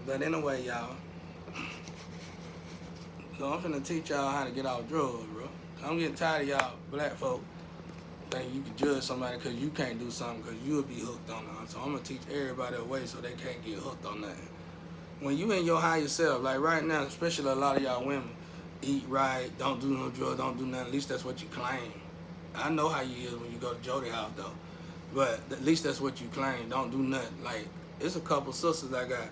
But anyway, y'all, so I'm finna teach y'all how to get off drugs, bro. I'm getting tired of y'all black folk think you can judge somebody because you can't do something because you'll be hooked on it. So I'm gonna teach everybody a way so they can't get hooked on nothing. When you in your higher self, like right now, especially a lot of y'all women, eat right, don't do no drugs, don't do nothing. At least that's what you claim. I know how you is when you go to Jody house though, but at least that's what you claim. Don't do nothing. Like it's a couple sisters I got.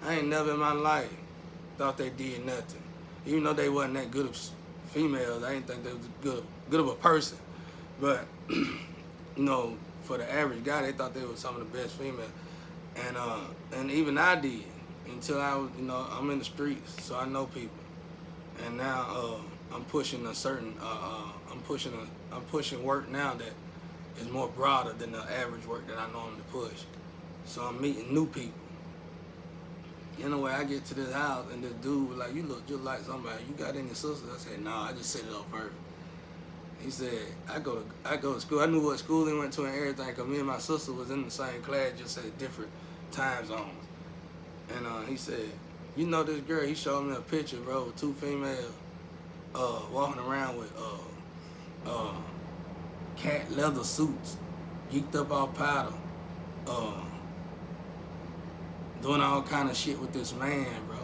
I ain't never in my life thought they did nothing, even though they wasn't that good of females. I didn't think they was good of a person, but you know, for the average guy, they thought they were some of the best females, and even I did until I was, you know, I'm in the streets, so I know people, and now I'm pushing a certain, I'm pushing work now that is more broader than the average work that I normally push. So I'm meeting new people. Anyway, I get to this house and this dude was like, "You look just like somebody. You got any sisters?" I said, "No, I just set it up first." He said, I go to school. I knew what school he went to and everything because me and my sister was in the same class, just at different time zones. And he said, "You know this girl?" He showed me a picture, bro, with two females walking around with cat leather suits, geeked up all powder, doing all kind of shit with this man, bro.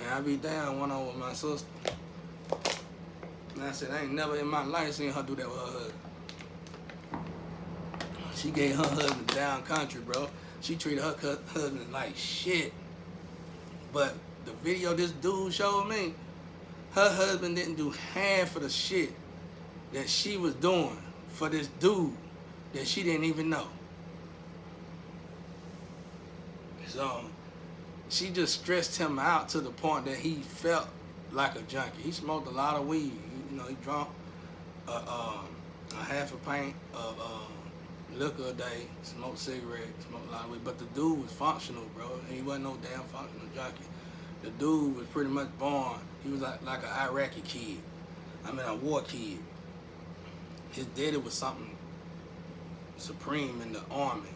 And I be down one on with my sister. And I said, I ain't never in my life seen her do that with her husband. She gave her husband down country, bro. She treated her husband like shit. But the video this dude showed me, her husband didn't do half of the shit that she was doing for this dude that she didn't even know. So she just stressed him out to the point that he felt like a junkie. He smoked a lot of weed. You know, he drank a half a pint of liquor a day, smoked cigarettes, smoked a lot of weed. But the dude was functional, bro. He wasn't no damn functional junkie. The dude was pretty much born. He was like an Iraqi kid. I mean, a war kid. His daddy was something supreme in the army.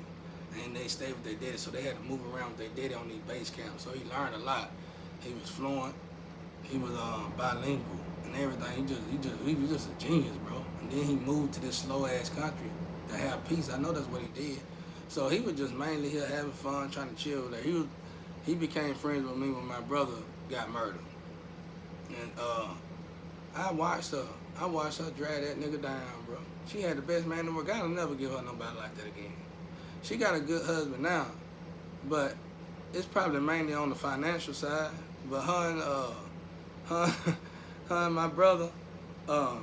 And they stayed with their daddy, so they had to move around with their daddy on these base camps. So he learned a lot. He was fluent. He was bilingual and everything. He was just a genius, bro. And then he moved to this slow ass country to have peace. I know that's what he did. So he was just mainly here having fun, trying to chill. Like he became friends with me when my brother got murdered. And I watched her drag that nigga down, bro. She had the best man in the world. I'll never give her nobody like that again. She got a good husband now, but it's probably mainly on the financial side. But her and my brother, her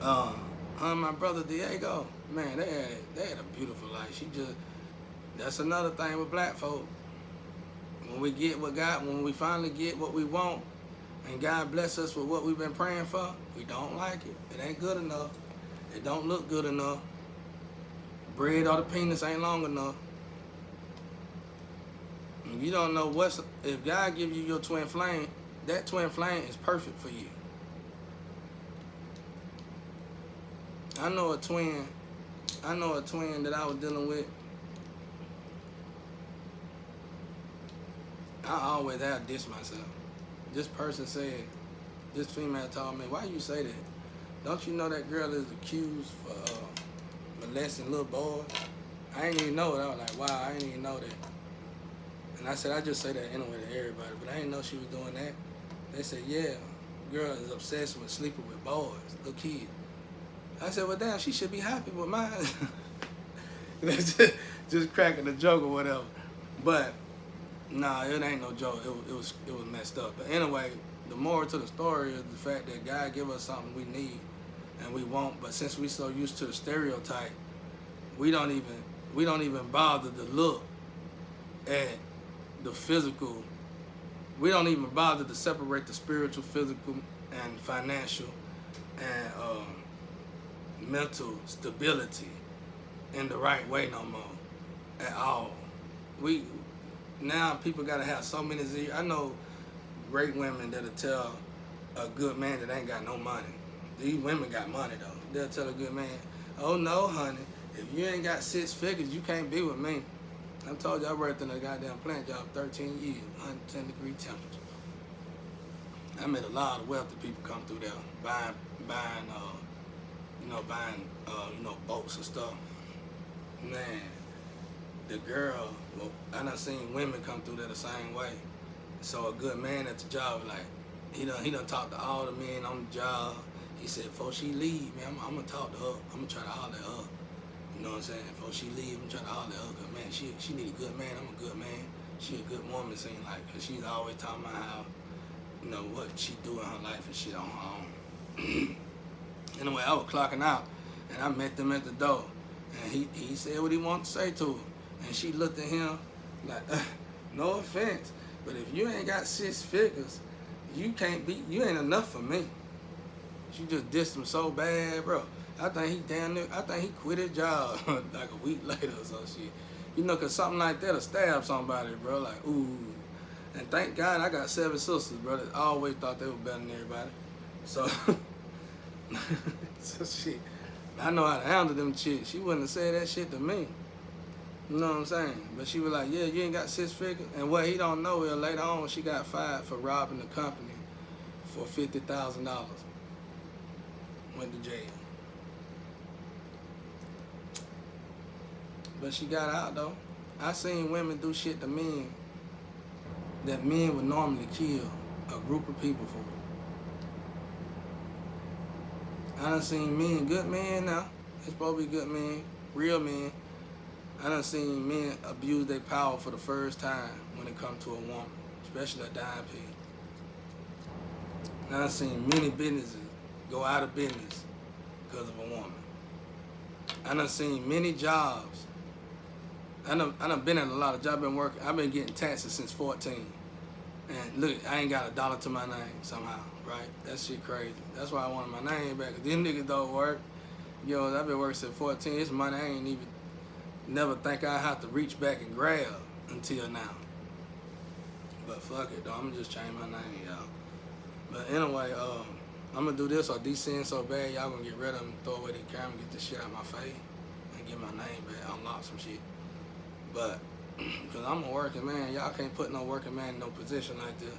and my brother Diego, man, they had a beautiful life. That's another thing with black folk. When we finally get what we want, and God bless us with what we've been praying for, we don't like it. It ain't good enough. It don't look good enough. Bread or the penis ain't long enough. If you don't know if God give you your twin flame, that twin flame is perfect for you. I know a twin that I was dealing with. I always have diss myself. This person said, this female told me, "Why you say that? Don't you know that girl is accused for molesting little boys?" I ain't even know it. I was like, wow, I ain't even know that. And I said, I just say that anyway to everybody, but I didn't know she was doing that. They said, yeah, girl is obsessed with sleeping with boys, little kids. I said, well, damn, she should be happy with mine. just cracking a joke or whatever. But nah, it ain't no joke. It was messed up. But anyway, the moral to the story is the fact that God give us something we need and we want. But since we so used to the stereotype, we don't even bother to look at the physical. We don't even bother to separate the spiritual, physical, and financial and mental stability in the right way no more at all. Now people gotta have so many zeros. I know great women that'll tell a good man that ain't got no money. These women got money though. They'll tell a good man, "Oh no, honey, if you ain't got 6 figures, you can't be with me." I told you I worked in a goddamn plant job 13 years, 110-degree temperature. I met a lot of wealthy people come through there, buying, boats and stuff. Man, the girl, well, I done seen women come through there the same way. So a good man at the job, like, he done talked to all the men on the job. He said, before she leave, man, I'm gonna talk to her. I'm gonna try to holler at her. You know what I'm saying? Before she leave, I'm trying to holler at her. Cause man, she need a good man. I'm a good man. She a good woman, seem like, cause she's always talking about how, what she do in her life and shit on her own. Anyway, I was clocking out, and I met them at the door, and he said what he wanted to say to her, and she looked at him like, no offense, but if you ain't got 6 figures, you ain't enough for me. She just dissed him so bad, bro. I think he quit his job like a week later or some shit. Cause something like that'll stab somebody, bro. Like, ooh. And thank God I got 7 sisters, bro, that always thought they were better than everybody. So, so shit, I know how to handle them chicks. She wouldn't have said that shit to me. You know what I'm saying? But she was like, yeah, you ain't got 6 figures. And what he don't know is later on, she got fired for robbing the company for $50,000. Went to jail. But she got out, though. I seen women do shit to men that men would normally kill a group of people for. I done seen men, good men now, it's supposed to be good men, real men. I done seen men abuse their power for the first time when it comes to a woman, especially a dime pig. I done seen many businesses go out of business because of a woman. I done seen many jobs. I done been in a lot of jobs, I've been getting taxes since 14. And look, I ain't got $1 to my name somehow, right? That shit crazy. That's why I wanted my name back. Cause these niggas don't work. I've been working since 14. It's money I ain't even never think I have to reach back and grab until now. But fuck it, though. I'm gonna just change my name, y'all. But anyway, I'm gonna do this or descend so bad, y'all gonna get rid of them, throw away the camera, get this shit out of my face, and get my name back, unlock some shit. But, because I'm a working man, y'all can't put no working man in no position like this.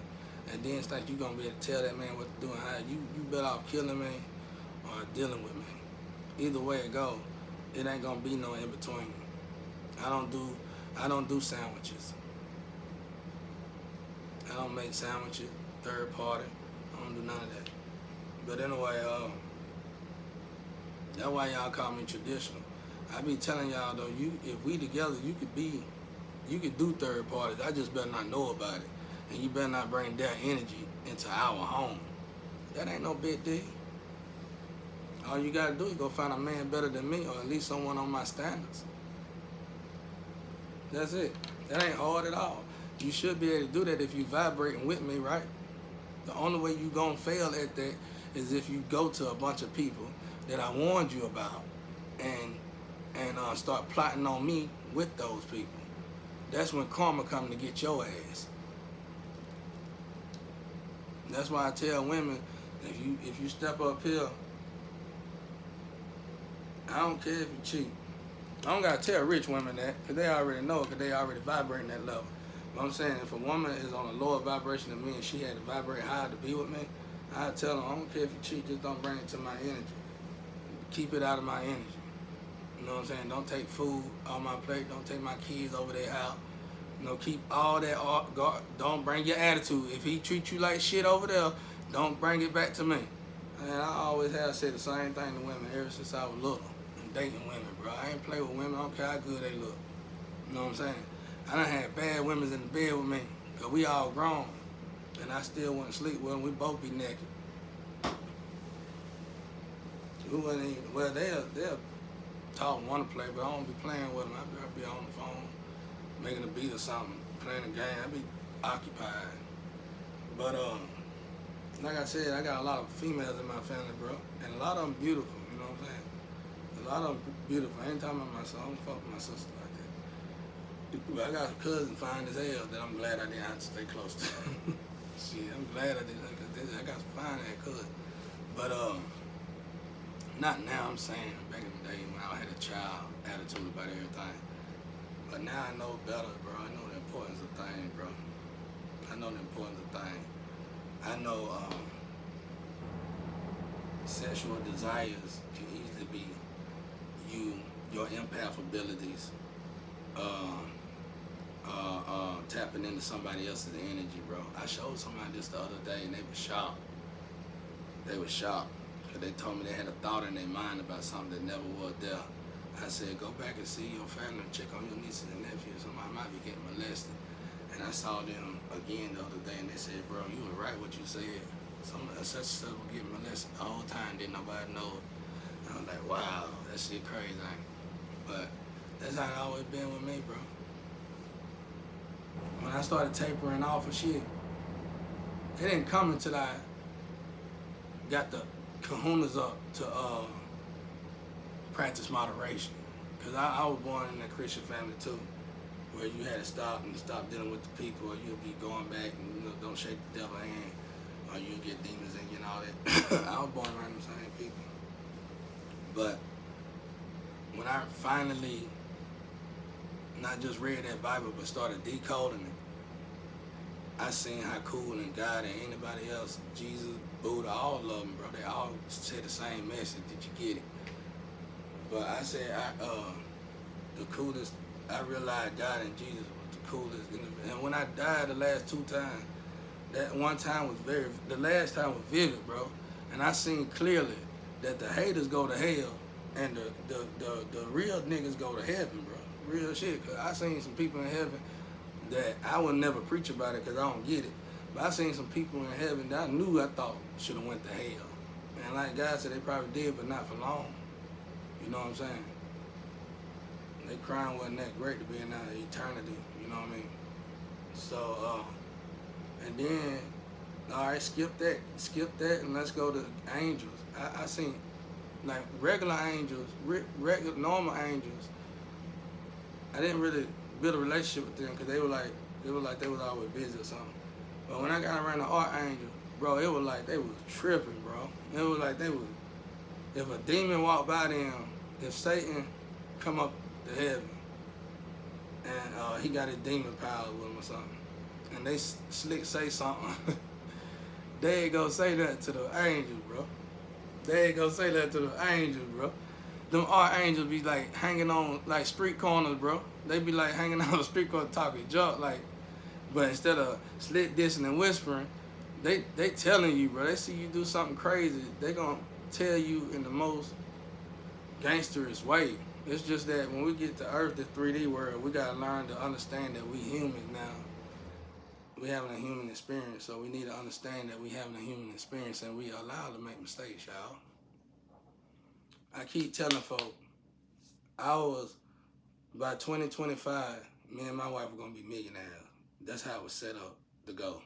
And then think you gonna be able to tell that man what to do and how. You better off killing me or dealing with me. Either way it go, it ain't gonna be no in between. I don't do sandwiches. I don't make sandwiches, third party. I don't do none of that. But anyway, that's why y'all call me traditional. I be telling y'all though, if we together, you could do third parties. I just better not know about it. And you better not bring their energy into our home. That ain't no big deal. All you gotta do is go find a man better than me, or at least someone on my standards. That's it. That ain't hard at all. You should be able to do that if you vibrating with me, right? The only way you gonna fail at that is if you go to a bunch of people that I warned you about and start plotting on me with those people. That's when karma come to get your ass. That's why I tell women, if you step up here, I don't care if you cheat. I don't gotta tell rich women that, because they already know, because they already vibrating that level. But I'm saying, if a woman is on a lower vibration than me and she had to vibrate higher to be with me, I tell her, I don't care if you cheat, just don't bring it to my energy. Keep it out of my energy. You know what I'm saying? Don't take food on my plate. Don't take my kids over their house. Keep all that. Don't bring your attitude. If he treats you like shit over there, don't bring it back to me. And I always have said the same thing to women ever since I was little. And dating women, bro. I ain't play with women. I don't care how good they look. You know what I'm saying? I done had bad women in the bed with me, because we all grown. And I still wouldn't sleep with them. We both be naked. We wouldn't even, well, they'll talk and want to play, but I don't be playing with them. I be on the phone, making a beat or something, playing a game. I be occupied. But like I said, I got a lot of females in my family, bro, and a lot of them beautiful. You know what I'm saying? A lot of them beautiful. I ain't talking about myself. I don't fuck with my sister like that. But I got a cousin fine as hell that I'm glad I didn't have to stay close to. Shit, I'm glad I didn't, because I got some fine ass cousin. But not now. I'm saying back in the day when I had a child attitude about everything. But now I know better, bro. I know the importance of things, bro. I know the importance of things. I know sexual desires can easily be your empath abilities, uh, tapping into somebody else's energy, bro. I showed somebody this the other day and they were shocked. They were shocked because they told me they had a thought in their mind about something that never was there. I said, go back and see your family, check on your nieces and nephews. Somebody might be getting molested. And I saw them again the other day and they said, bro, you were right what you said. Such stuff was getting molested the whole time, didn't nobody know it. And I was like, wow, that shit crazy, ain't it? But that's how it always been with me, bro. When I started tapering off of shit, it didn't come until I got the kahunas up to practice moderation. Because I was born in a Christian family too, where you had to stop dealing with the people, or you'll be going back and don't shake the devil's hand, or you'll get demons in you and all that. I was born around them same people. But when I finally not just read that Bible, but started decoding it, I seen how cool and God and anybody else, Jesus, Buddha, all of them, bro, they all say the same message. Did you get it? But I said, the coolest, I realized God and Jesus was the coolest. And when I died the last 2 times, that one time was the last time was vivid, bro. And I seen clearly that the haters go to hell and the real niggas go to heaven, bro. Real shit. Cause I seen some people in heaven that I would never preach about it because I don't get it. But I seen some people in heaven that I thought should have went to hell. And like God said, they probably did, but not for long. You know what I'm saying? Their crime wasn't that great to be in that eternity. You know what I mean? So, and then, all right, skip that, and let's go to angels. I seen, like, regular angels, normal angels. I didn't really build a relationship with them because they was always busy or something. But when I got around the archangel, bro, it was like they was tripping, bro. It was like if a demon walked by them, if Satan come up to heaven and he got his demon power with him or something, and they slick say something, they ain't gonna say that to the angels, bro. They ain't gonna say that to the angels, bro. Them archangels be like hanging on like street corners, bro. They be like hanging on the street corner talking junk, like, but instead of slit dissing and whispering, they telling you, bro. They see you do something crazy, they gonna tell you in the most gangsterous way. It's just that when we get to Earth, the 3D world, we gotta learn to understand that we humans now. We having a human experience, so we need to understand that we having a human experience and we allowed to make mistakes, y'all. I keep telling folk, by 2025, me and my wife were gonna be millionaires. That's how it was set up to go.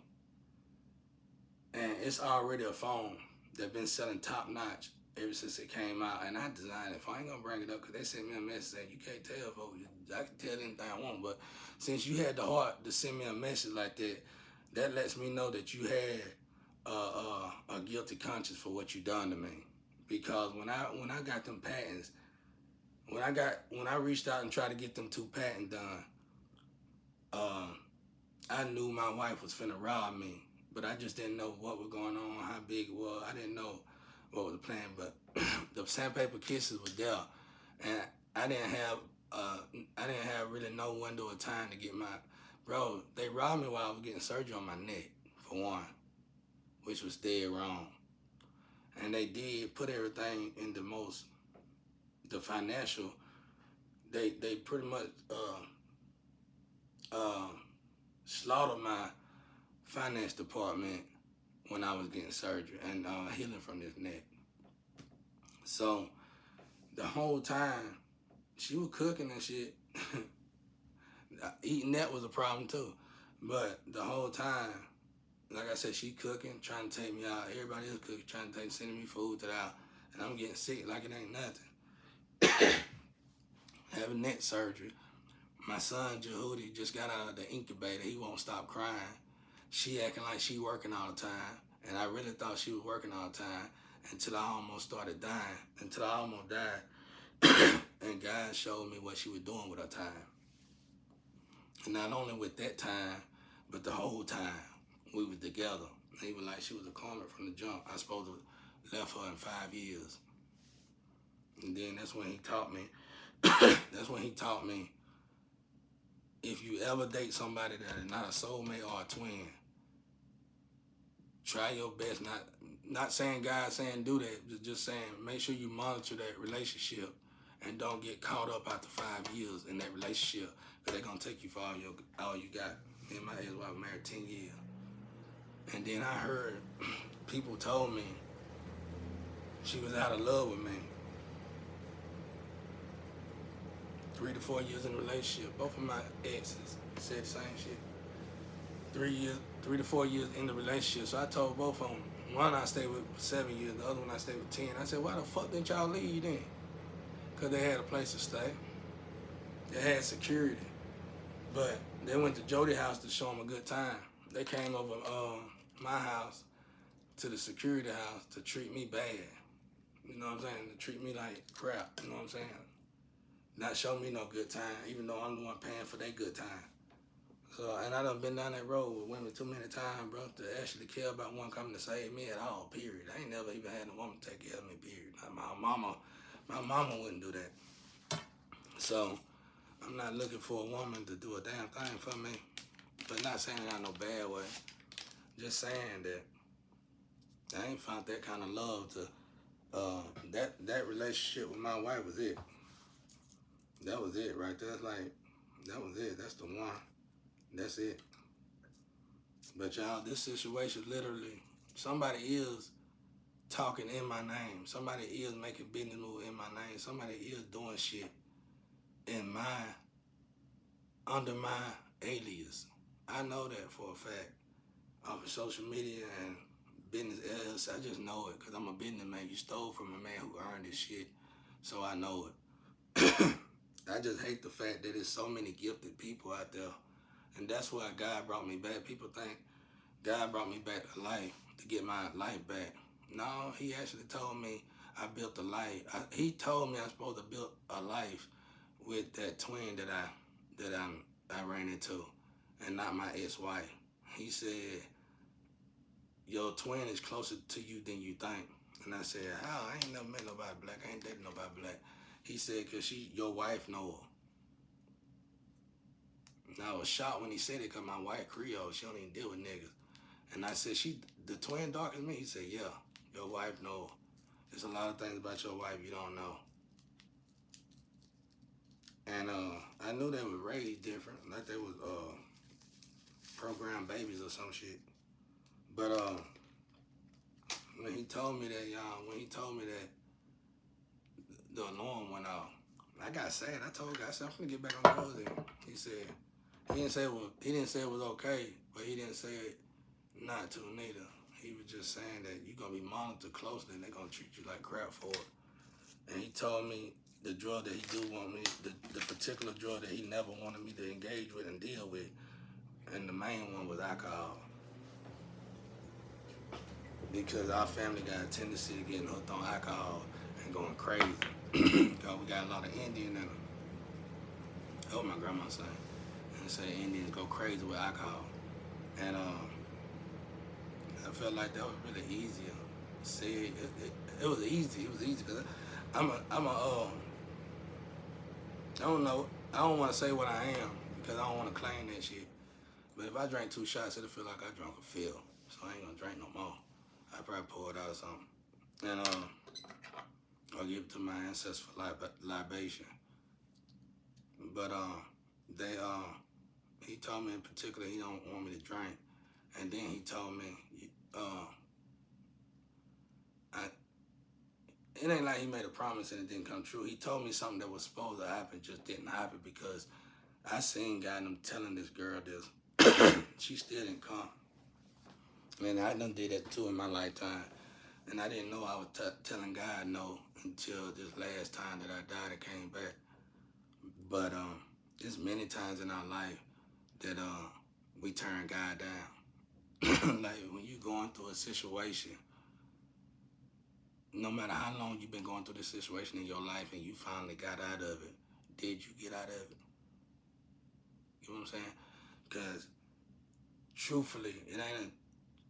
And it's already a phone that's been selling top notch ever since it came out. And I designed it. I ain't gonna bring it up because they sent me a message saying, you can't tell folks. I can tell anything I want, but since you had the heart to send me a message like that, that lets me know that you had a guilty conscience for what you done to me. Because when I got them patents, when I reached out and tried to get them 2 patents done, I knew my wife was finna rob me, but I just didn't know what was going on, how big it was. I didn't know what was the plan, but the sandpaper kisses was there, and I didn't have really no window of time to get bro. They robbed me while I was getting surgery on my neck, for one, which was dead wrong. And they did put everything in the financial, they pretty much slaughtered my finance department when I was getting surgery and healing from this neck. So the whole time she was cooking and shit, eating that was a problem too. But the whole time, like I said, she cooking, trying to take me out. Everybody else cooking, trying to sending me food to the house, and I'm getting sick like it ain't nothing. Having neck surgery. My son, Jehudi, just got out of the incubator. He won't stop crying. She acting like she working all the time. And I really thought she was working all the time until I almost started dying. Until I almost died. And God showed me what she was doing with her time. And not only with that time, but the whole time we was together. Even like she was a karma from the jump. I supposed to left her in 5 years. And then that's when he taught me. That's when he taught me, if you ever date somebody that is not a soulmate or a twin, try your best. Not saying God saying do that, just saying make sure you monitor that relationship and don't get caught up after 5 years in that relationship, because they're gonna take you for all you got. Me and my ex-wife married 10 years. And then I heard people told me she was out of love with me. 3 to 4 years in a relationship. Both of my exes said the same shit. 3 to 4 years in the relationship. So I told both of them. One I stayed with for 7 years, the other one I stayed with 10. I said, why the fuck didn't y'all leave then? Because they had a place to stay. They had security. But they went to Jody's house to show them a good time. They came over my house to the security house to treat me bad. You know what I'm saying? To treat me like crap. You know what I'm saying? Not show me no good time, even though I'm the one paying for their good time. So, and I done been down that road with women too many times, bro, to actually care about one coming to save me at all, period. I ain't never even had a woman take care of me, period. Like my mama wouldn't do that. So, I'm not looking for a woman to do a damn thing for me. But not saying that in no bad way. Just saying that I ain't found that kind of love to, that relationship with my wife was it. That was it right there. It's like, that was it. That's the one. That's it. But y'all, this situation literally, somebody is talking in my name. Somebody is making business move in my name. Somebody is doing shit under my alias. I know that for a fact. Off of social media and business else, I just know it because I'm a businessman. You stole from a man who earned this shit, so I know it. I just hate the fact that there's so many gifted people out there. And that's why God brought me back. People think God brought me back to life to get my life back. No, he actually told me I built a life. He told me I'm supposed to build a life with that twin that I ran into, and not my ex-wife. He said, your twin is closer to you than you think. And I said, how? I ain't never met nobody black. I ain't dated nobody black. He said, because your wife know her. And I was shocked when he said it because my wife Creole, she don't even deal with niggas. And I said, the twin darker than me? He said, yeah, your wife know her. There's a lot of things about your wife you don't know. And I knew they were raised different, like they was programmed babies or some shit. But when he told me that, the alarm went off, I got sad. I told God, I said, I'm finna get back on the road again. He said, he didn't say it was okay, but he didn't say it not to neither. He was just saying that you're gonna be monitored closely and they're gonna treat you like crap for it. And he told me the drug that he do want me, the particular drug that he never wanted me to engage with and deal with, and the main one was alcohol. Because our family got a tendency to getting hooked on alcohol and going crazy. Because we got a lot of Indian in them. That's what my grandma said. And say Indians go crazy with alcohol. And I felt like that was really easier. See, it was easy. It was easy because I don't know. I don't want to say what I am because I don't want to claim that shit. But if I drank 2 shots, it'll feel like I drank a fill. So I ain't gonna drink no more. I probably pour it out or something. And I'll give it to my ancestors for libation. But he told me in particular he don't want me to drink. And then he told me, it ain't like he made a promise and it didn't come true. He told me something that was supposed to happen just didn't happen because I seen God and them telling this girl this. She still didn't come. And I done did that too in my lifetime. And I didn't know I was telling God no until this last time that I died and came back. But there's many times in our life that we turn God down. Like when you going through a situation, no matter how long you've been going through this situation in your life and you finally got out of it, did you get out of it? You know what I'm saying? Because truthfully,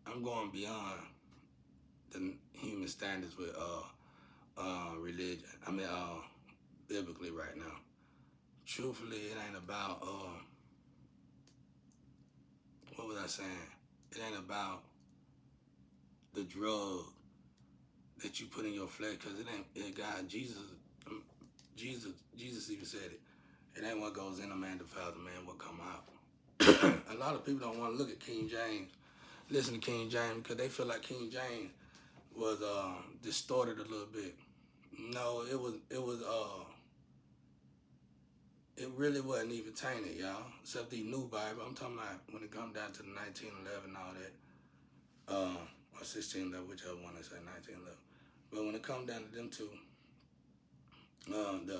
I'm going beyond the human standards with religion. Biblically right now. Truthfully, it ain't about what was I saying? It ain't about the drug that you put in your flesh, because God, Jesus even said it. It ain't what goes in a man defiles a man, what come out. A lot of people don't want to look at King James, listen to King James, because they feel like King James was distorted a little bit. No, it really wasn't even tainted, y'all. Except the new Bible. I'm talking about when it comes down to the 1911 and all that. Or 1611, whichever one I say, 1911. But when it comes down to them two, the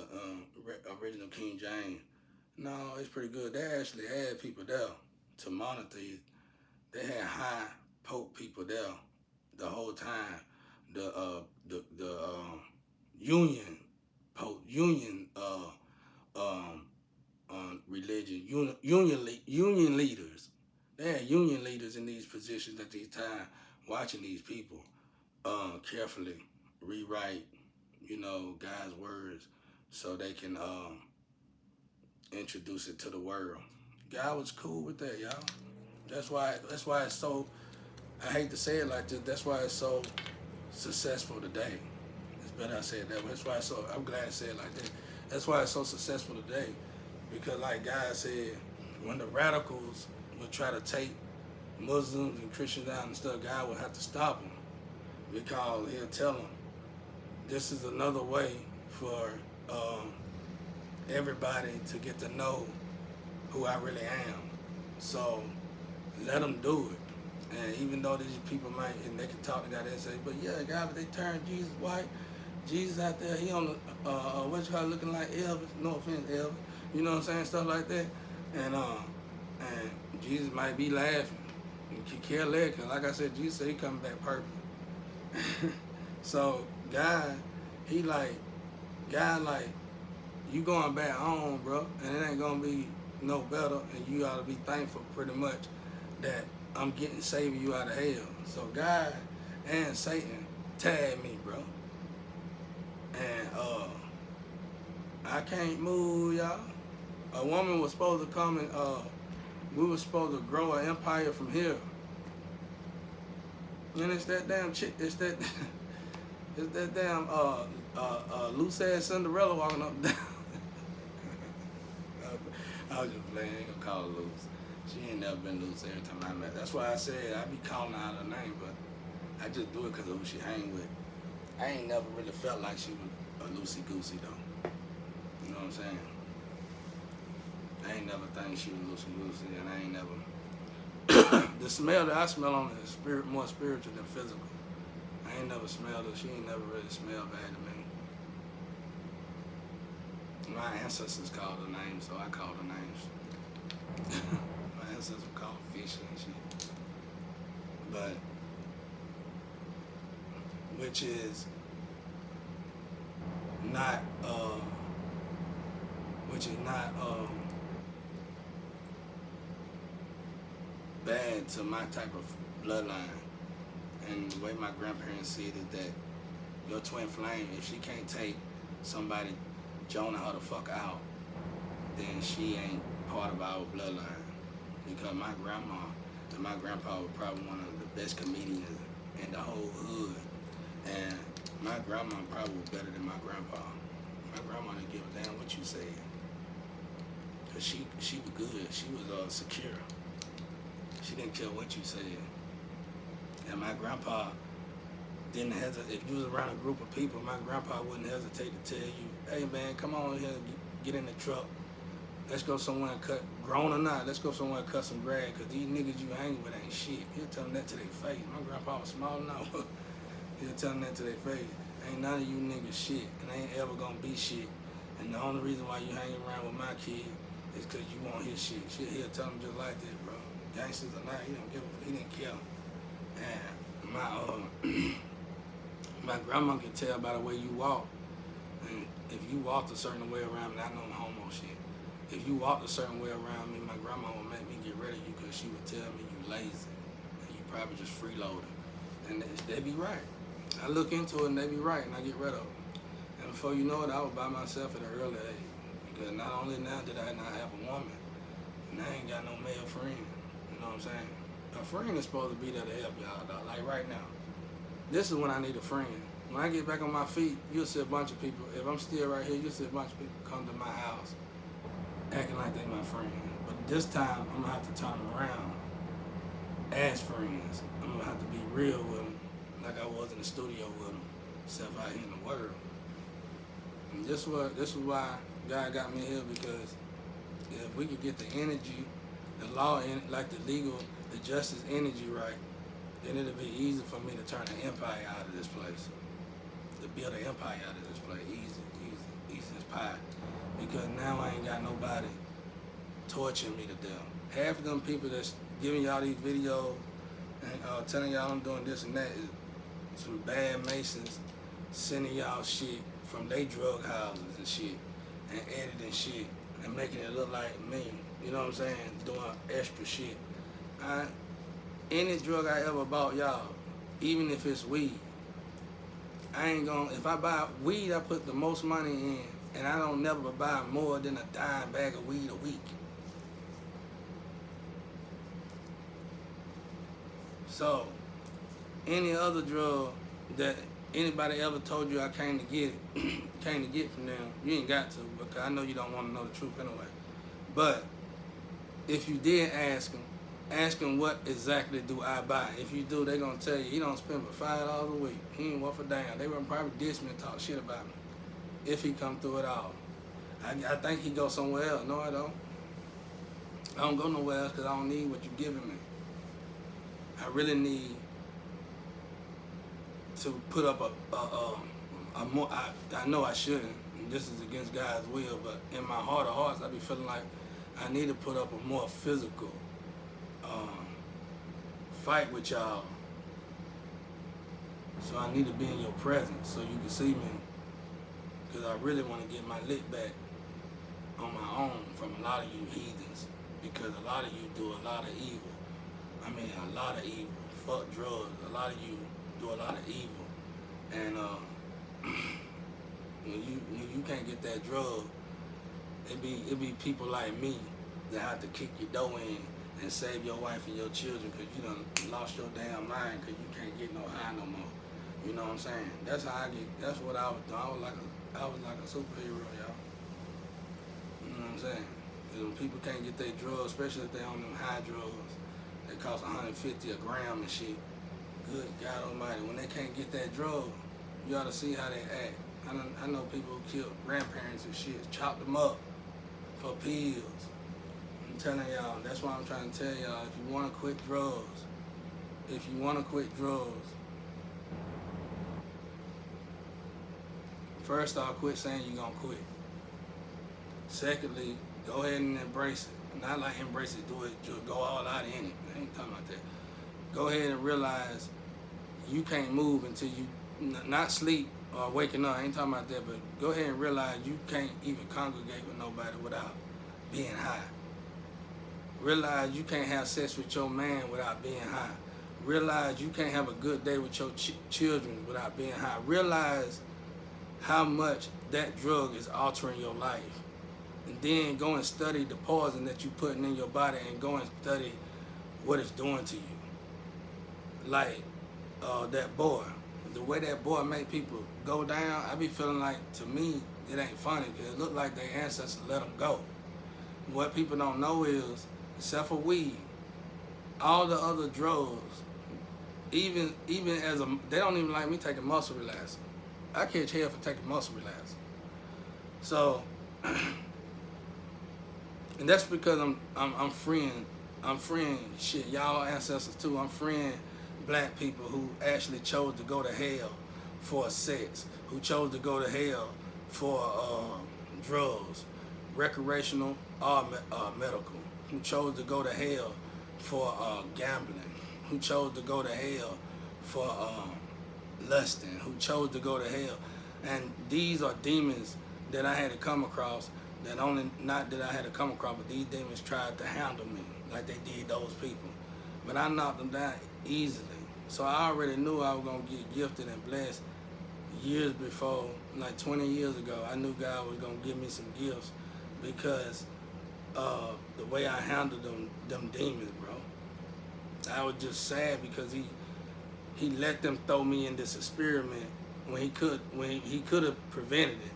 original King James, no, it's pretty good. They actually had people there to monitor you. They had high pope people there the whole time. The union pope, union religion, union leaders. They had union leaders in these positions at these times, watching these people carefully rewrite, God's words so they can introduce it to the world. God was cool with that, y'all. That's why it's so, I hate to say it like this, that's why it's so successful today. It's better I say it that way. That's why I'm glad I said it like that. That's why it's so successful today. Because like God said, when the radicals would try to take Muslims and Christians out and stuff, God would have to stop them. Because he'll tell them, this is another way for everybody to get to know who I really am. So let them do it. And even though these people might, and they can talk to God and say, but yeah, God, but they turned Jesus white. Jesus out there, he on the, looking like Elvis. No offense, Elvis. You know what I'm saying? Stuff like that. And Jesus might be laughing. And care less, because like I said, Jesus said he coming back purple. So God, you going back home, bro, and it ain't gonna be no better, and you ought to be thankful pretty much that I'm saving you out of hell. So God and Satan tagged me, bro. And I can't move, y'all. A woman was supposed to come and we were supposed to grow an empire from here. And it's that damn chick, it's that damn loose ass Cinderella walking up and down. I was just playing, I ain't gonna call her loose. She ain't never been loose every time I met. That's why I said I be calling her out her name, but I just do it because of who she hang with. I ain't never really felt like she was a loosey-goosey though. You know what I'm saying? I ain't never think she was loosey-goosey, and I ain't never... The smell that I smell on her is more spiritual than physical. I ain't never smelled her. She ain't never really smelled bad to me. My ancestors called her names, so I called her names. My ancestors called her fish and shit. But, which is not bad to my type of bloodline. And the way my grandparents see it is that your twin flame, if she can't take somebody Jonah her the fuck out, then she ain't part of our bloodline. Because my grandma and my grandpa were probably one of the best comedians in the whole hood. And my grandma probably was better than my grandpa. My grandma didn't give a damn what you said. Cause she was good. She was secure. She didn't care what you said. And my grandpa didn't hesitate. If you was around a group of people, my grandpa wouldn't hesitate to tell you, hey man, come on here, get in the truck. Let's go somewhere and cut, grown or not, let's go somewhere and cut some grass, because these niggas you hanging with ain't shit. He'll tell them that to their face. My grandpa was small enough. He'll tell them that to their face. Ain't none of you niggas shit, and ain't ever gonna be shit. And the only reason why you hanging around with my kid is because you want his shit. He'll tell them just like that, bro. Gangsters or not, he didn't care. And my grandma can tell by the way you walk. And if you walked a certain way around me, I know I'm homo shit. if you walked a certain way around me, my grandma would make me get rid of you because she would tell me you lazy and you probably just freeloading. And they be right. I look into it and they be right, and I get rid of them. And before you know it, I was by myself at an early age. Because not only now did I not have a woman, and I ain't got no male friend. You know what I'm saying? A friend is supposed to be there to help y'all, dog. Like right now. This is when I need a friend. When I get back on my feet, you'll see a bunch of people. If I'm still right here, you'll see a bunch of people come to my house acting like they my friend. But this time, I'm going to have to turn them around as friends. I'm going to have to be real with them like I was in the studio with them, except out here in the world. And this is why God got me here, because if we could get the energy, the law, like the legal, the justice energy right, then it'll be easy for me to turn an empire out of this place. To build an empire out of this place. Easy as pie. Because now I ain't got nobody torturing me to death. Half of them people that's giving y'all these videos and telling y'all I'm doing this and that is some bad Masons sending y'all shit from their drug houses and shit, and editing shit and making it look like me. You know what I'm saying? Doing extra shit. Any drug I ever bought y'all, even if it's weed, I ain't gonna, if I buy weed, I put the most money in, and I don't never buy more than a dime bag of weed a week. So, any other drug that anybody ever told you I came to get it, came to get from them, you ain't got to, because I know you don't want to know the truth anyway. But if you did ask them what exactly do I buy. If you do, they gonna tell you he don't spend but $5 a week. He ain't worth a damn. They would probably diss me and talk shit about me if he come through it all. I think he go somewhere else. No, I don't. I don't go nowhere else because I don't need what you giving me. I really need to put up a more. I know I shouldn't. And this is against God's will, but in my heart of hearts, I be feeling like I need to put up a more physical fight with y'all. So I need to be in your presence so you can see me, because I really want to get my lick back on my own from a lot of you heathens, because a lot of you do a lot of evil. I mean, a lot of evil. Fuck drugs. A lot of you do a lot of evil. And when you can't get that drug, it be people like me that have to kick your door in and save your wife and your children, because you done lost your damn mind because you can't get no high no more. You know what I'm saying? That's how I get. That's what I was doing. I was like a superhero, y'all. You know what I'm saying? Because when people can't get their drugs, especially if they on them high drugs, they cost $150 a gram and shit. Good God Almighty, when they can't get that drug, you ought to see how they act. I know people who killed grandparents and shit, chopped them up for pills. I'm telling y'all, that's why I'm trying to tell y'all, if you want to quit drugs, first off, quit saying you're going to quit. Secondly, go ahead and embrace it. Not like embrace it, do it, just go all out in it. I ain't talking about that. Go ahead and realize you can't move until you, not sleep or waking up, I ain't talking about that, but go ahead and realize you can't even congregate with nobody without being high. Realize you can't have sex with your man without being high. Realize you can't have a good day with your children without being high. Realize how much that drug is altering your life. And then go and study the poison that you're putting in your body, and go and study what it's doing to you. Like that boy, the way that boy make people go down, I be feeling like, to me, it ain't funny, because it look like their ancestors let them go. What people don't know is, except for weed, all the other drugs, even as they don't even like me taking muscle relaxer. I catch hell for taking muscle relaxer. So, and that's because I'm freeing shit, y'all ancestors too. I'm freeing black people who actually chose to go to hell for sex, who chose to go to hell for drugs, recreational or medical, who chose to go to hell for gambling, who chose to go to hell for lusting, who chose to go to hell. And these are demons that I had to come across that only not that I had to come across, but these demons tried to handle me like they did those people. But I knocked them down easily. So I already knew I was gonna get gifted and blessed years before, like 20 years ago. I knew God was gonna give me some gifts because of the way I handled them demons, bro. I was just sad because he let them throw me in this experiment when he could have prevented it,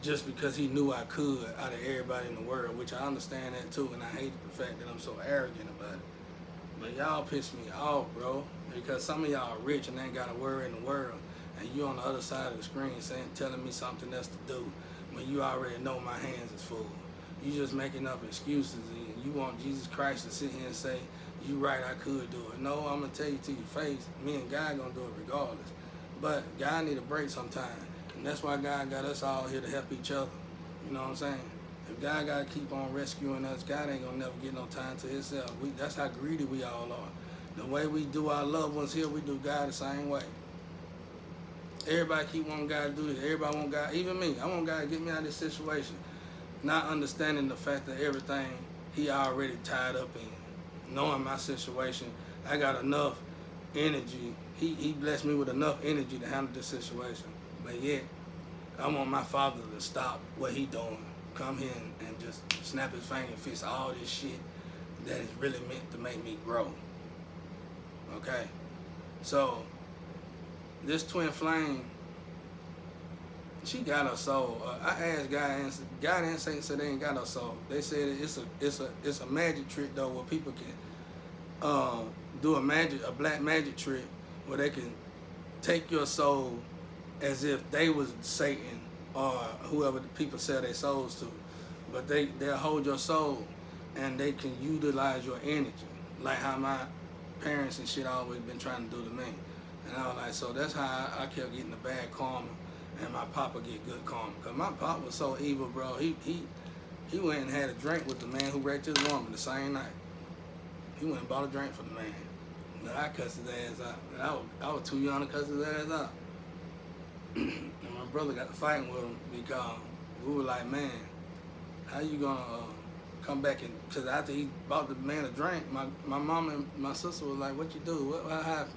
just because he knew I could out of everybody in the world, which I understand that too, and I hate the fact that I'm so arrogant about it. But y'all piss me off, bro, because some of y'all are rich and ain't got a worry in the world, and you on the other side of the screen telling me something else to do when you already know my hands is full. You just making up excuses, and you want Jesus Christ to sit here and say, you right, I could do it. No, I'm going to tell you to your face, me and God going to do it regardless. But God need a break sometime, and that's why God got us all here to help each other. You know what I'm saying? If God got to keep on rescuing us, God ain't going to never get no time to himself. That's how greedy we all are. The way we do our loved ones here, we do God the same way. Everybody keep wanting God to do this. Everybody want God, even me. I want God to get me out of this situation. Not understanding the fact that everything he already tied up in. Knowing my situation, I got enough energy. He blessed me with enough energy to handle this situation. But yet, I want my father to stop what he doing. Come here and just snap his finger and fix all this shit that is really meant to make me grow. Okay? So, this twin flame, she got her soul. I asked God, and God and Satan said they ain't got her soul. They said it's a magic trick though, where people can do a black magic trick where they can take your soul as if they was Satan or whoever the people sell their souls to, but they'll hold your soul and they can utilize your energy, like how my parents and shit always been trying to do to me. And I was like, so that's how I kept getting the bad karma, and my papa get good karma. Cause my papa was so evil, bro. He went and had a drink with the man who raped his woman the same night. He went and bought a drink for the man. And I cussed his ass out. And I was too young to cuss his ass out. And my brother got to fighting with him because we were like, man, how you gonna come back and, cause after he bought the man a drink, my mom and my sister was like, what you do? What happened?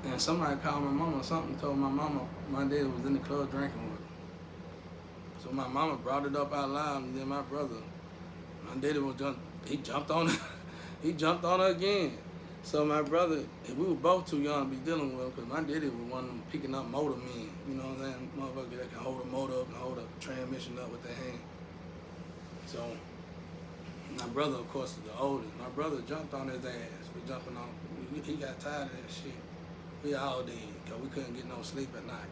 And somebody called my mama or something, told my mama my daddy was in the club drinking with her. So my mama brought it up out loud, and then my brother, my daddy he jumped on her. He jumped on her again. So my brother, we were both too young to be dealing with him, because my daddy was one of them picking up motor men. You know what I'm saying? Motherfucker that can hold a motor up and hold a transmission up with their hand. So my brother, of course, is the oldest. My brother jumped on his ass for jumping on. He got tired of that shit. We all did, because we couldn't get no sleep at night.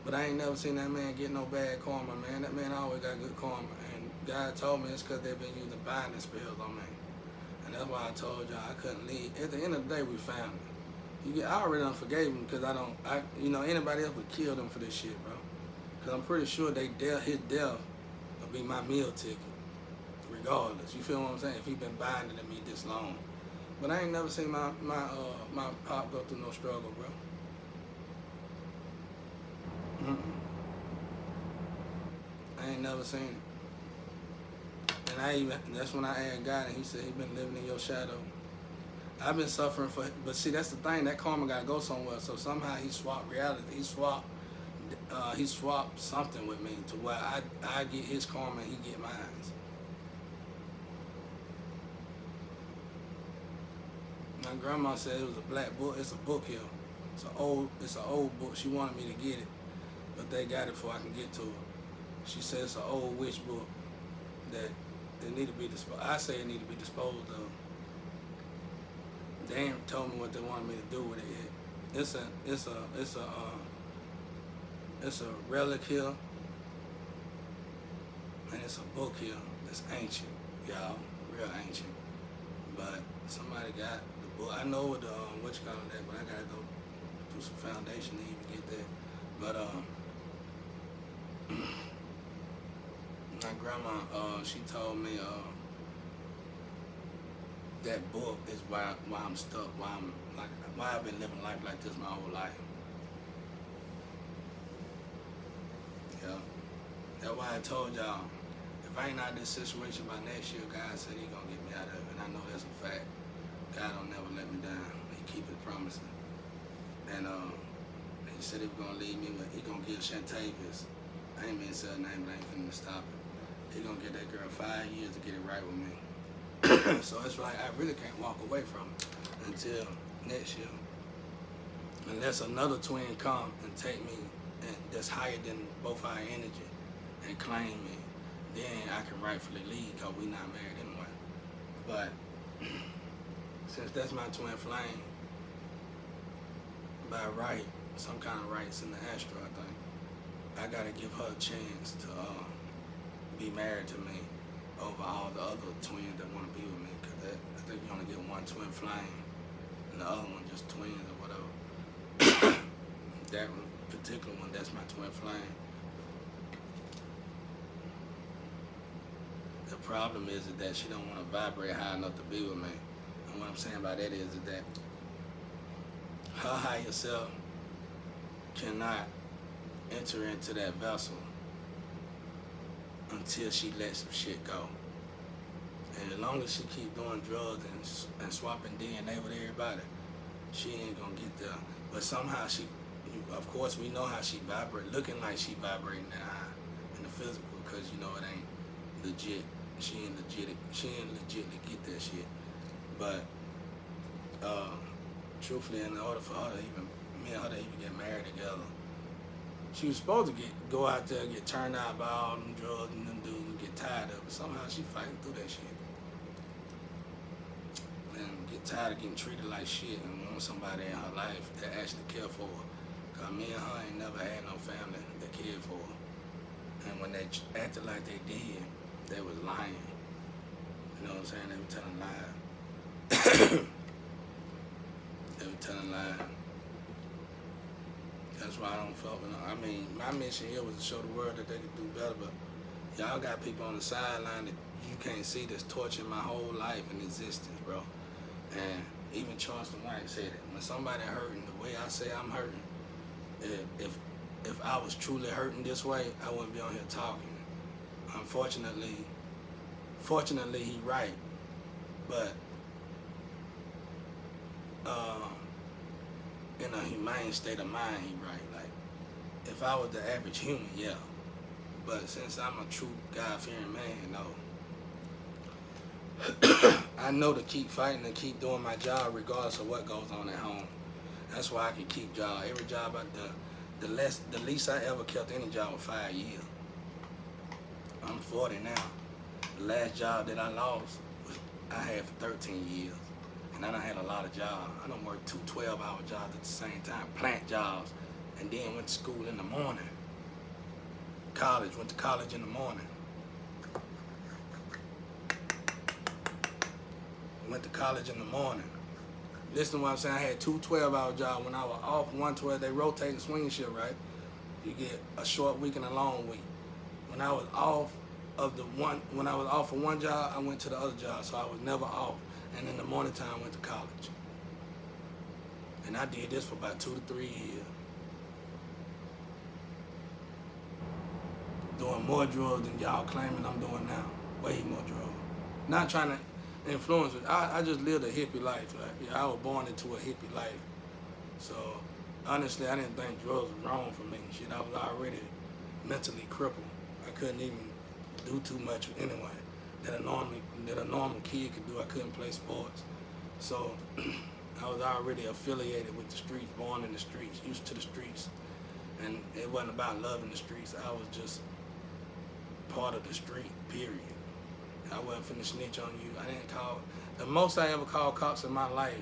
But I ain't never seen that man get no bad karma, man. That man always got good karma. And God told me it's because they've been using binding spells on me. And that's why I told y'all I couldn't leave. At the end of the day, we family. I already done forgave him, because anybody else would kill them for this shit, bro. Because I'm pretty sure his death will be my meal ticket, regardless. You feel what I'm saying? If he been binding to me this long. But I ain't never seen my pop go through no struggle, bro. I ain't never seen it. And that's when I asked God, and he said he been living in your shadow. I've been suffering but see, that's the thing, that karma gotta go somewhere. So somehow he swapped reality. He swapped something with me to where I get his karma and he get mine. My grandma said it was a black book. It's a book here. It's an old book. She wanted me to get it, but they got it before I can get to it. She said it's an old witch book that it need to be disposed. I say it need to be disposed of. They ain't told me what they wanted me to do with it yet. It's a relic here, and it's a book here that's ancient, y'all, real ancient. But somebody got the book. I know what what you call that, but I gotta go do some foundation to even get that. But my grandma, she told me that book is why I'm stuck, why I've been living life like this my whole life. Yeah. That's why I told y'all, if I ain't out of this situation by next year, God said He gonna get me out of it, and I know that's a fact. God don't never let me down. He keep His promises. And He said He was gonna lead me, He gonna give Shantavius. I ain't mean to say her name, but I ain't finna stop it. He gonna get that girl 5 years to get it right with me. So it's like I really can't walk away from it until next year, unless another twin come and take me, and that's higher than both our energy, and claim me. Then I can rightfully leave, because we not married anyway. But since that's my twin flame, by right, some kind of rights in the astro, I think, I gotta give her a chance to be married to me over all the other twins that want to be with me. Because I think you only get one twin flame, and the other one just twins or whatever. That particular one, that's my twin flame. The problem is that she don't want to vibrate high enough to be with me. And what I'm saying by that is that her higher self cannot enter into that vessel until she lets some shit go. And as long as she keep doing drugs and swapping DNA with everybody, she ain't gonna get there. But somehow of course we know how she vibrate, looking like she vibrating that high in the physical, because you know it ain't legit. She ain't legit to get that shit. But truthfully, in order for her to me and her to even get married together, she was supposed to go out there and get turned out by all them drugs and them dudes and get tired of it. Somehow she fighting through that shit. And get tired of getting treated like shit and want somebody in her life that actually care for her. Cause me and her ain't never had no family that cared for her. And when they acted like they did, they was lying. You know what I'm saying? They were telling lies. They were telling lies. That's why I don't fuck with them. I mean, my mission here was to show the world that they could do better, but y'all got people on the sideline that you can't see that's torturing my whole life and existence, bro. And even Charleston White said it. When somebody hurting the way I say I'm hurting, if I was truly hurting this way, I wouldn't be on here talking. Fortunately, he right, but in a humane state of mind, he right. Like, if I was the average human, yeah. But since I'm a true God-fearing man, no. I know to keep fighting and keep doing my job regardless of what goes on at home. That's why I can keep job. Every job the least I ever kept any job was 5 years. I'm 40 now. The last job that I lost, I had for 13 years. And I done had a lot of jobs. I done worked 2 12-hour jobs at the same time, plant jobs, and then went to school in the morning. Went to college in the morning. Went to college in the morning. Listen to what I'm saying, I had 2 12-hour jobs. When I was off 112, they rotate the swing shift, right? You get a short week and a long week. When I was off for one job, I went to the other job, so I was never off. And in the morning time, I went to college. And I did this for about 2 to 3 years. Doing more drugs than y'all claiming I'm doing now. Way more drugs. Not trying to influence it. I just lived a hippie life. Like, I was born into a hippie life. So honestly, I didn't think drugs was wrong for me. Shit, I was already mentally crippled. I couldn't even do too much anyway. That a normal kid could do. I couldn't play sports. So I was already affiliated with the streets, born in the streets, used to the streets. And it wasn't about loving the streets. I was just part of the street, period. I wasn't finna snitch on you. I didn't call. The most I ever called cops in my life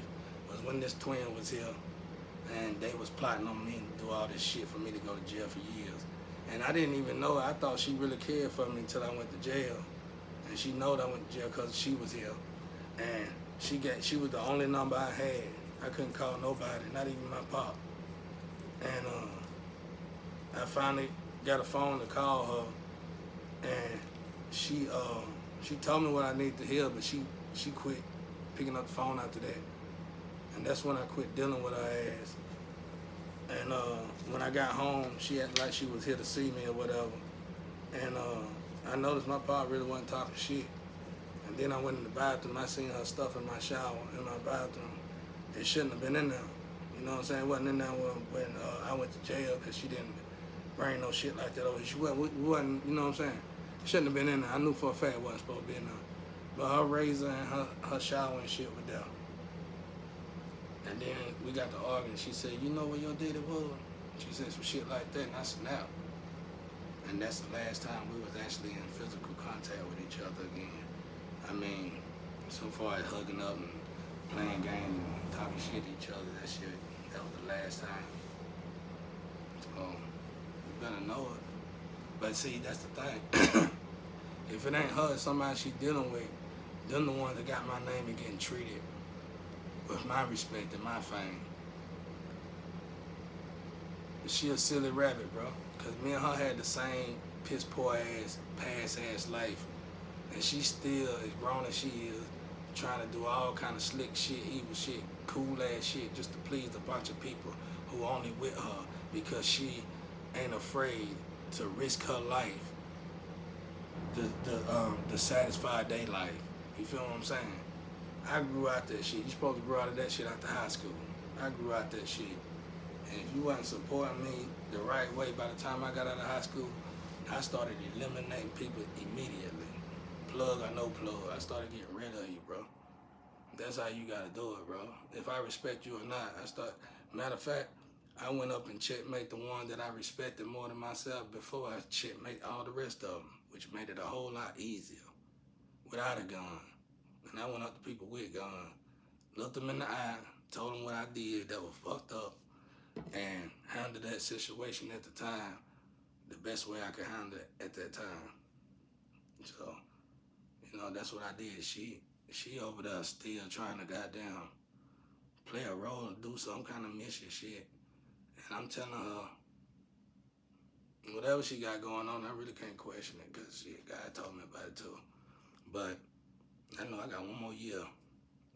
was when this twin was here and they was plotting on me to do all this shit for me to go to jail for years. And I didn't even know. I thought she really cared for me until I went to jail. And she knowed I went to jail because she was here. And she was the only number I had. I couldn't call nobody, not even my pop. And I finally got a phone to call her, and she told me what I needed to hear, but she quit picking up the phone after that. And that's when I quit dealing with her ass. And when I got home, she acted like she was here to see me or whatever. And I noticed my pop really wasn't talking shit. And then I went in the bathroom. I seen her stuff in my shower in my bathroom. It shouldn't have been in there. You know what I'm saying? It wasn't in there when I went to jail because she didn't bring no shit like that over. She wasn't, you know what I'm saying? It shouldn't have been in there. I knew for a fact it wasn't supposed to be in there. But her razor and her shower and shit were there. And then we got to arguing. She said, you know where your daddy was? She said some shit like that, and I snapped. And that's the last time we was actually in physical contact with each other again. I mean, so far as hugging up and playing games and talking shit to each other, that was the last time. So, you better know it. But see, that's the thing. If it ain't her, it's somebody she dealing with, them the ones that got my name and getting treated with my respect and my fame. She a silly rabbit, bro. Cause me and her had the same piss poor ass, past ass life. And she still, as grown as she is, trying to do all kind of slick shit, evil shit, cool ass shit, just to please a bunch of people who only with her because she ain't afraid to risk her life to satisfy their life. You feel what I'm saying? I grew out that shit. You supposed to grow out of that shit after high school. I grew out that shit. And if you wasn't supporting me the right way by the time I got out of high school, I started eliminating people immediately. Plug or no plug, I started getting rid of you, bro. That's how you gotta do it, bro. If I respect you or not, matter of fact, I went up and checkmate the one that I respected more than myself before I checkmate all the rest of them, which made it a whole lot easier without a gun. And I went up to people with guns, looked them in the eye, told them what I did that was fucked up, and handled that situation at the time the best way I could handle it at that time. So, that's what I did. She over there still trying to goddamn play a role and do some kind of mission shit. And I'm telling her, whatever she got going on, I really can't question it because God told me about it too. But I know I got one more year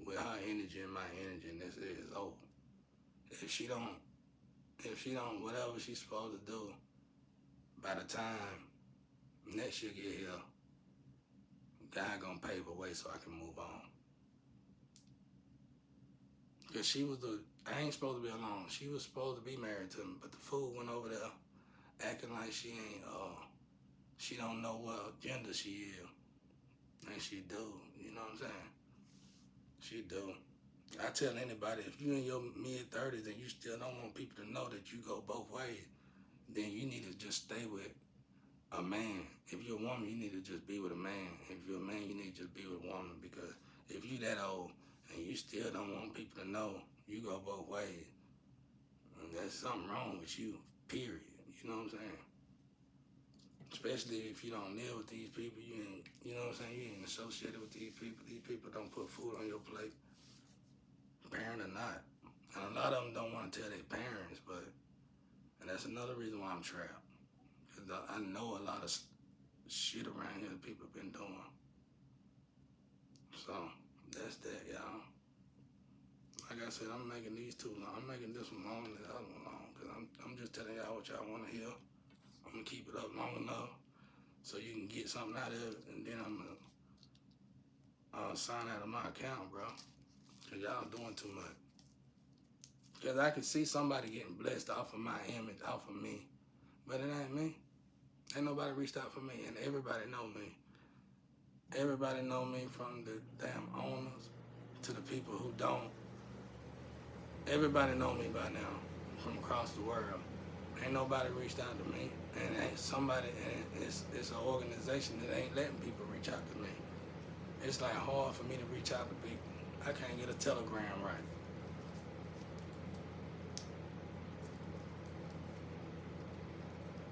with her energy and my energy, and this is over. If she don't, whatever she's supposed to do, by the time next year get here, God gonna pave a way so I can move on. Cause I ain't supposed to be alone. She was supposed to be married to me, but the fool went over there acting like she don't know what gender she is. And she do, you know what I'm saying? She do. I tell anybody, if you in your mid-30s and you still don't want people to know that you go both ways, then you need to just stay with a man. If you're a woman, you need to just be with a man. If you're a man, you need to just be with a woman, because if you that old and you still don't want people to know you go both ways, there's something wrong with you, period. You know what I'm saying? Especially if you don't live with these people, you know what I'm saying? You ain't associated with these people. These people don't put food on your plate, parent or not. And a lot of them don't want to tell their parents, and that's another reason why I'm trapped. Because I know a lot of shit around here that people have been doing. So, that's that, y'all. Like I said, I'm making these two long. I'm making this one long and the other one long, because I'm just telling y'all what y'all want to hear. I'm going to keep it up long enough so you can get something out of it, and then I'm going to sign out of my account, bro, because y'all doing too much. Because I can see somebody getting blessed off of my image, off of me, but it ain't me. Ain't nobody reached out for me, and everybody know me. Everybody know me, from the damn owners to the people who don't. Everybody know me by now from across the world. Ain't nobody reached out to me, and it's an organization that ain't letting people reach out to me. It's like hard for me to reach out to people. I can't get a telegram right.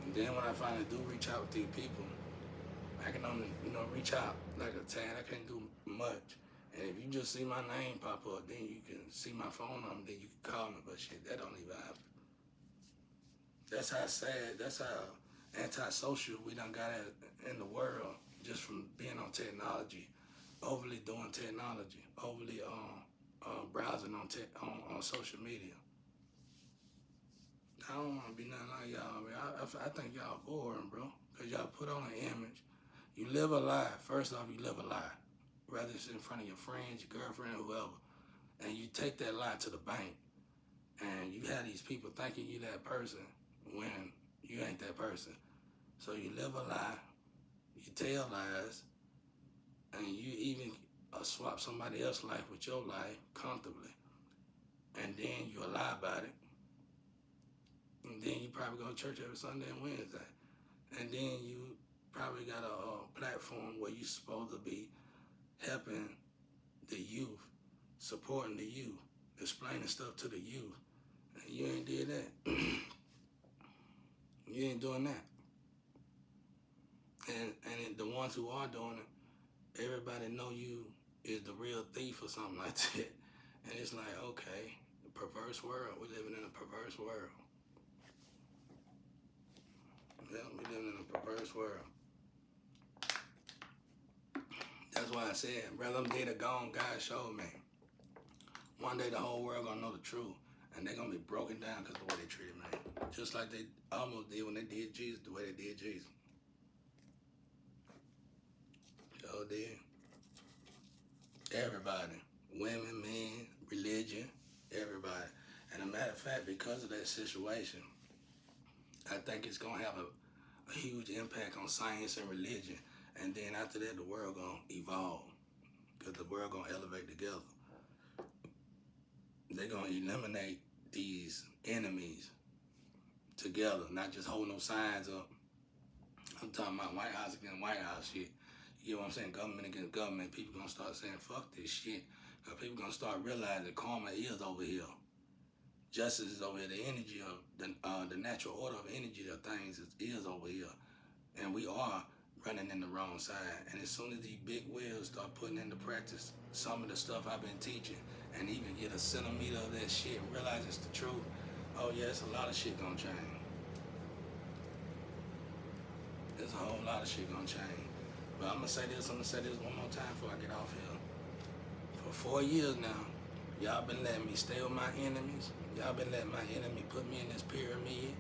And then when I finally do reach out with these people, I can only, reach out like a tad. I can't do much. And if you just see my name pop up, then you can see my phone number, then you can call me, but shit, that don't even happen. That's how sad, that's how antisocial we done got in the world, just from being on technology, overly doing technology, overly browsing on social media. I don't want to be nothing like y'all, man. I think y'all boring, bro. because y'all put on an image. You live a lie. First off, you live a lie, whether it's in front of your friends, your girlfriend, or whoever, and you take that lie to the bank, and you have these people thinking you that person when you ain't that person. So you live a lie, you tell lies, and you even swap somebody else's life with your life comfortably, and then you lie about it, and then you probably go to church every Sunday and Wednesday, and then you probably got a platform where you're supposed to be helping the youth, supporting the youth, explaining stuff to the youth, and you ain't did that. You ain't doing that. And the ones who are doing it, everybody know you is the real thief or something like that. And it's like, okay, the perverse world. We're living in a perverse world. Yeah, we're living in a perverse world. That's why I said, rather them dead or gone, God showed me. One day the whole world gonna know the truth, and they're gonna be broken down because of the way they treated me. Just like they almost did when they did Jesus, the way they did Jesus. So did. Everybody. Women, men, religion, everybody. And a matter of fact, because of that situation, I think it's gonna have a huge impact on science and religion. And then after that, the world gonna evolve. Because the world gonna elevate together. They're gonna eliminate these enemies together, not just hold no signs up. I'm talking about White House against White House shit. You know what I'm saying? Government against government. People gonna start saying, fuck this shit. Because people gonna start realizing karma is over here. Justice is over here. The energy of the natural order of energy of things is over here. And we are running in the wrong side. And as soon as these big wheels start putting into practice some of the stuff I've been teaching, and even get a centimeter of that shit and realize it's the truth, oh yeah, it's a lot of shit gonna change. There's a whole lot of shit gonna change. But I'm gonna say this one more time before I get off here. For 4 years now, y'all been letting me stay with my enemies. Y'all been letting my enemy put me in this pyramid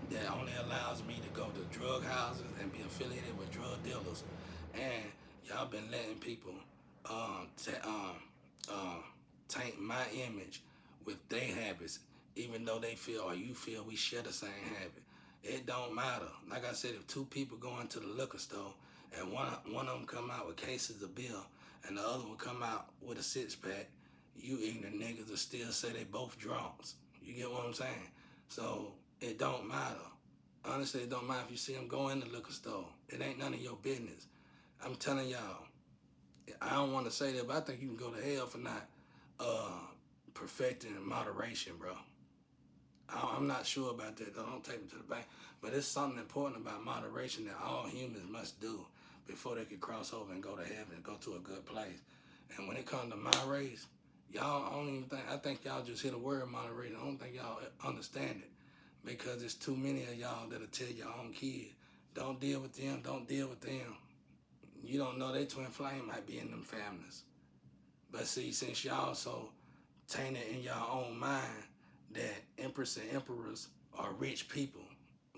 that only allows me to go to drug houses and be affiliated with drug dealers. And y'all been letting people taint my image with their habits, even though they feel or you feel we share the same habit. It don't matter. Like I said, if two people go into the liquor store and one of them come out with cases of beer and the other one come out with a six-pack, you ignorant niggas will still say they both drunks. You get what I'm saying? So it don't matter. Honestly, it don't matter if you see them go in the liquor store. It ain't none of your business. I'm telling y'all, I don't want to say that, but I think you can go to hell for not perfecting moderation, bro. I'm not sure about that, though. Don't take me to the bank. But it's something important about moderation that all humans must do before they can cross over and go to heaven and go to a good place. And when it comes to my race, y'all, I think y'all just hear the word moderation. I don't think y'all understand it, because it's too many of y'all that'll tell your own kids, don't deal with them, don't deal with them. You don't know they twin flame might be in them families. But see, since y'all so tainted in your own mind that empress and emperors are rich people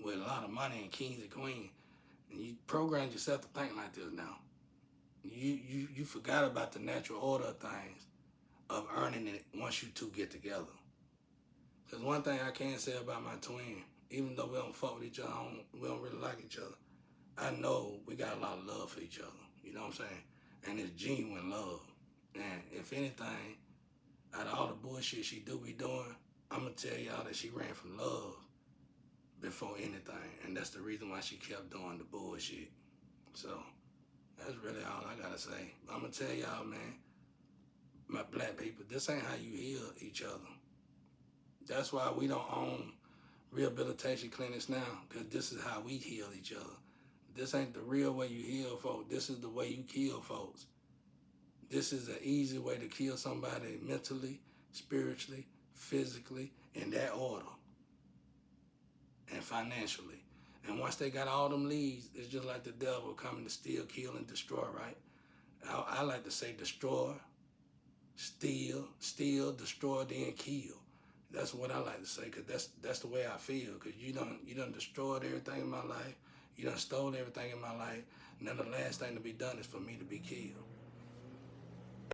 with a lot of money and kings and queens, and you programmed yourself to think like this now. You forgot about the natural order of things, of earning it once you two get together. Because one thing I can say about my twin, even though we don't fuck with each other, we don't really like each other, I know we got a lot of love for each other. You know what I'm saying? And it's genuine love. And if anything, out of all the bullshit she do be doing, I'm going to tell y'all that she ran from love before anything. And that's the reason why she kept doing the bullshit. So that's really all I got to say. I'm going to tell y'all, man, my black people, this ain't how you heal each other. That's why we don't own rehabilitation clinics now, because this is how we heal each other. This ain't the real way you heal folks. This is the way you kill folks. This is an easy way to kill somebody mentally, spiritually, physically, in that order, and financially. And once they got all them leads, it's just like the devil coming to steal, kill, and destroy, right? I like to say destroy, steal, destroy, then kill. That's what I like to say, because that's the way I feel, because you done destroyed everything in my life. You done stole everything in my life. And then the last thing to be done is for me to be killed.